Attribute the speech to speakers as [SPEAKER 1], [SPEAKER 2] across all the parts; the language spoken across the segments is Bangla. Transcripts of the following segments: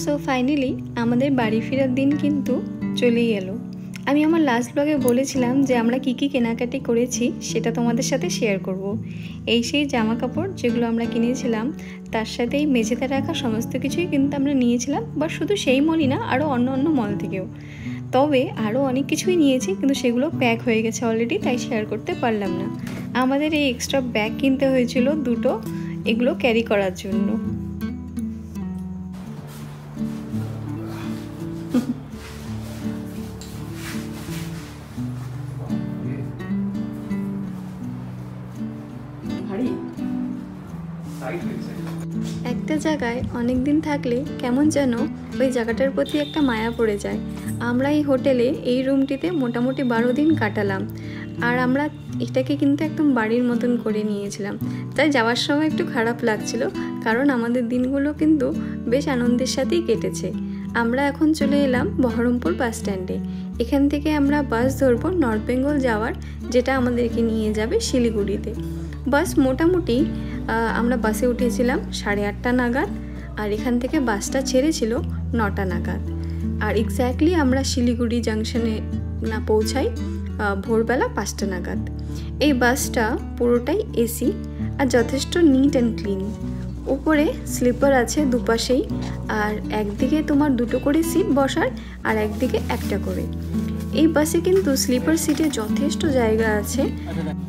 [SPEAKER 1] সো ফাইনালি আমাদের বাড়ি ফেরার দিন কিন্তু চলেই এলো। আমি আমার লাস্ট ব্লগে বলেছিলাম যে আমরা কী কী কেনাকাটি করেছি সেটা তোমাদের সাথে শেয়ার করব। এই সেই জামা কাপড় যেগুলো আমরা কিনেছিলাম, তার সাথে এই মেঝেতে রাখা সমস্ত কিছুই কিন্তু আমরা নিয়েছিলাম, বা শুধু সেই মলই না, আরও অন্য অন্য মল থেকেও। তবে আরও অনেক কিছুই নিয়েছি, কিন্তু সেগুলো প্যাক হয়ে গেছে অলরেডি, তাই শেয়ার করতে পারলাম না। আমাদের এই এক্সট্রা ব্যাগ কিনতে হয়েছিল দুটো, এগুলো ক্যারি করার জন্য। একটা জায়গায় অনেক দিন থাকলে কেমন যেন ওই জায়গাটার প্রতি একটা মায়া পড়ে যায়। আমরা এই হোটেলে এই রুমটিতে মোটামুটি 12 দিন কাটালাম, আর আমরা এটাকে কিন্তু একদম বাড়ির মতন করে নিয়েছিলাম। তাই যাওয়ার সময় একটু খারাপ লাগছিল, কারণ আমাদের দিনগুলো কিন্তু বেশ আনন্দের সাথেই কেটেছে। আমরা এখন চলে এলাম বহরমপুর বাস স্ট্যান্ডে। এখান থেকে আমরা বাস ধরবো নর্থ বেঙ্গল যাওয়ার, যেটা আমাদেরকে নিয়ে যাবে শিলিগুড়িতে। বাস মোটামুটি আমরা বাসে উঠেছিলাম 8:30 নাগাদ, আর এখান থেকে বাসটা ছেড়েছিল 9টা নাগাদ। আর এক্স্যাক্টলি আমরা শিলিগুড়ি জাংশনে না পৌঁছাই ভোরবেলা 5টা নাগাদ। এই বাসটা পুরোটাই এসি আর যথেষ্ট নিট অ্যান্ড ক্লিন। উপরে স্লিপার আছে দুপাশেই, আর একদিকে তোমার 2টো করে সিট বসার, আর একদিকে একটা করে। এই বাসে কিন্তু স্লিপার সিটে যথেষ্ট জায়গা আছে,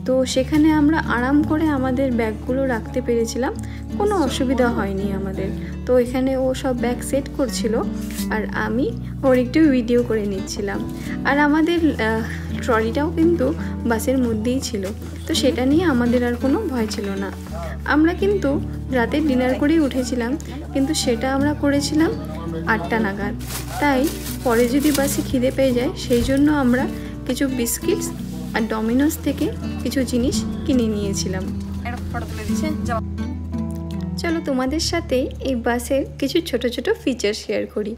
[SPEAKER 1] তো সেখানে আমরা আরাম করে আমাদের ব্যাগগুলো রাখতে পেরেছিলাম, কোনো অসুবিধা হয়নি আমাদের। তো এখানে ও সব ব্যাগ সেট করছিল, আর আমি ওর একটু ভিডিও করে নিচ্ছিলাম। আর আমাদের ট্রলিটাও কিন্তু বাসের মধ্যেই ছিল, তো সেটা নিয়ে আমাদের আর কোনো ভয় ছিল না। আমরা কিন্তু রাতে ডিনার করেই উঠেছিলাম, কিন্তু সেটা আমরা করেছিলাম 8টা নাগাদ। তাই পরে যদি বাসে খিদে পেয়ে যায়, সেই জন্য আমরা কিছু বিস্কিটস আর ডমিনোস থেকে কিছু জিনিস কিনে নিয়েছিলাম। চলো তোমাদের সাথে এই বাসের কিছু ছোট ছোট ফিচার শেয়ার করি।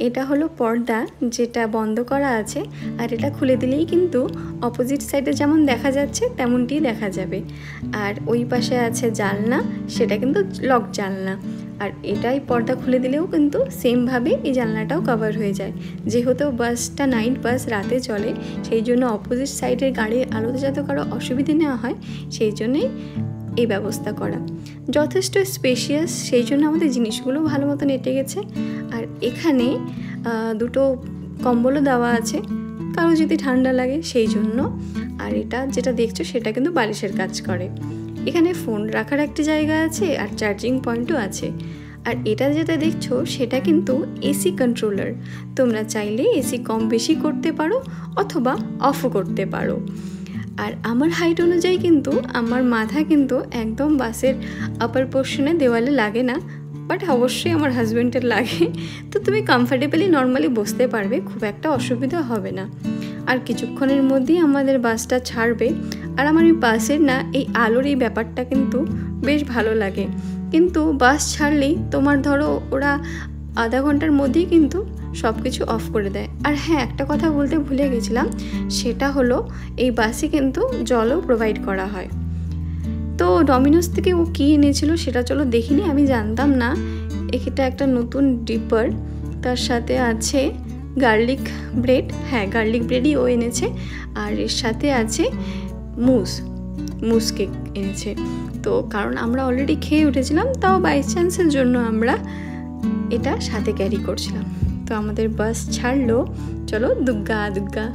[SPEAKER 1] এটা হলো পর্দা, যেটা বন্ধ করা আছে, আর এটা খুলে দিলেই কিন্তু অপোজিট সাইডে যেমন দেখা যাচ্ছে তেমনটি দেখা যাবে। আর ওই পাশে আছে জানলা, সেটা কিন্তু লক জানলা। আর এটাই পর্দা খুলে দিলেও কিন্তু সেমভাবে এই জানলাটাও কভার হয়ে যায়। যেহেতু বাসটা নাইট বাস, রাতে চলে, সেই জন্য অপোজিট সাইডের গাড়ির আলোতে যাতে কারো অসুবিধে না হয়, সেই জন্যই এই ব্যবস্থা করা। যথেষ্ট স্পেশিয়াস, সেই জন্য আমাদের জিনিসগুলো ভালো মতন এঁটে গেছে। আর এখানে 2টো কম্বলও দেওয়া আছে, কারো যদি ঠান্ডা লাগে সেই জন্য। আর এটা যেটা দেখছো সেটা কিন্তু বালিশের কাজ করে। এখানে ফোন রাখার একটা জায়গা আছে, আর চার্জিং পয়েন্টও আছে। আর এটা যেটা দেখছো সেটা কিন্তু এসি কন্ট্রোলার। তোমরা চাইলে এসি কম বেশি করতে পারো, অথবা অফও করতে পারো। আর আমার হাইট অনুযায়ী কিন্তু আমার মাথা কিন্তু একদম বাসের আপার পোর্শনে দেওয়ালে লাগে না, বাট অবশ্যই আমার হাজব্যান্ডের লাগে। তো তুমি কমফর্টেবলি নর্মালি বসতে পারবে, খুব একটা অসুবিধা হবে না। আর কিছুক্ষণের মধ্যেই আমাদের বাসটা ছাড়বে। আর আমার এই বাসের না এই আলোর এই ব্যাপারটা কিন্তু বেশ ভালো লাগে। কিন্তু বাস ছাড়লেই তোমার ধরো ওরা আধা ঘন্টার মধ্যেই কিন্তু সব কিছু অফ করে দেয়। আর হ্যাঁ, একটা কথা বলতে ভুলে গেছিলাম, সেটা হলো এই বাসে কিন্তু জলও প্রোভাইড করা হয়। তো ডমিনোস থেকে ও কী এনেছিল সেটা চলো দেখিনি, আমি জানতাম না। এটা একটা নতুন ডিপার, তার সাথে আছে গার্লিক ব্রেড। হ্যাঁ, গার্লিক ব্রেডই ও এনেছে। আর এর সাথে আছে মুস কেক এনেছে। তো কারণ আমরা অলরেডি খেয়ে উঠেছিলাম, তাও বাই চান্সের জন্য আমরা এটা সাথে ক্যারি করছিলাম। তো আমাদের বাস ছাড়লো, চলো দুগ্গা দুগ্গা।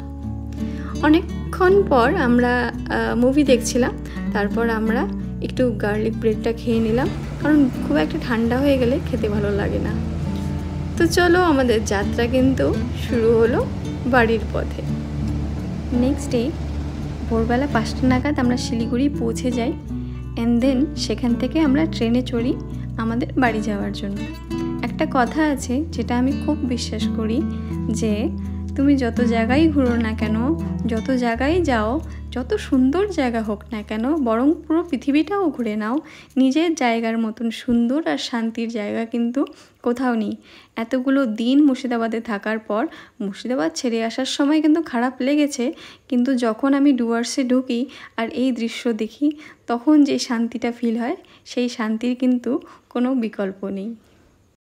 [SPEAKER 1] অনেকক্ষণ পর আমরা মুভি দেখছিলাম, তারপর আমরা একটু গার্লিক ব্রেডটা খেয়ে নিলাম, কারণ খুব একটা ঠান্ডা হয়ে গেলে খেতে ভালো লাগে না। তো চলো আমাদের যাত্রা কিন্তু শুরু হলো বাড়ির পথে। নেক্সট ডে ভোরবেলা 5টা নাগাদ আমরা শিলিগুড়ি পৌঁছে যাই, অ্যান্ড দেন সেখান থেকে আমরা ট্রেনে চড়ি আমাদের বাড়ি যাওয়ার জন্য। একটা কথা আছে যেটা আমি খুব বিশ্বাস করি, যে তুমি যত জায়গায় ঘুরো না কেন, যত জায়গায় যাও, যত সুন্দর জায়গা হোক না কেন, বরং পুরো পৃথিবীটাও ঘুরে নাও, নিজের জায়গার মতন সুন্দর আর শান্তির জায়গা কিন্তু কোথাও নেই। এতগুলো দিন মুর্শিদাবাদে থাকার পর মুর্শিদাবাদ ছেড়ে আসার সময় কিন্তু খারাপ লেগেছে, কিন্তু যখন আমি ডুয়ার্সে ঢুকি আর এই দৃশ্য দেখি তখন যে শান্তিটা ফিল হয়, সেই শান্তির কিন্তু কোনো বিকল্প নেই।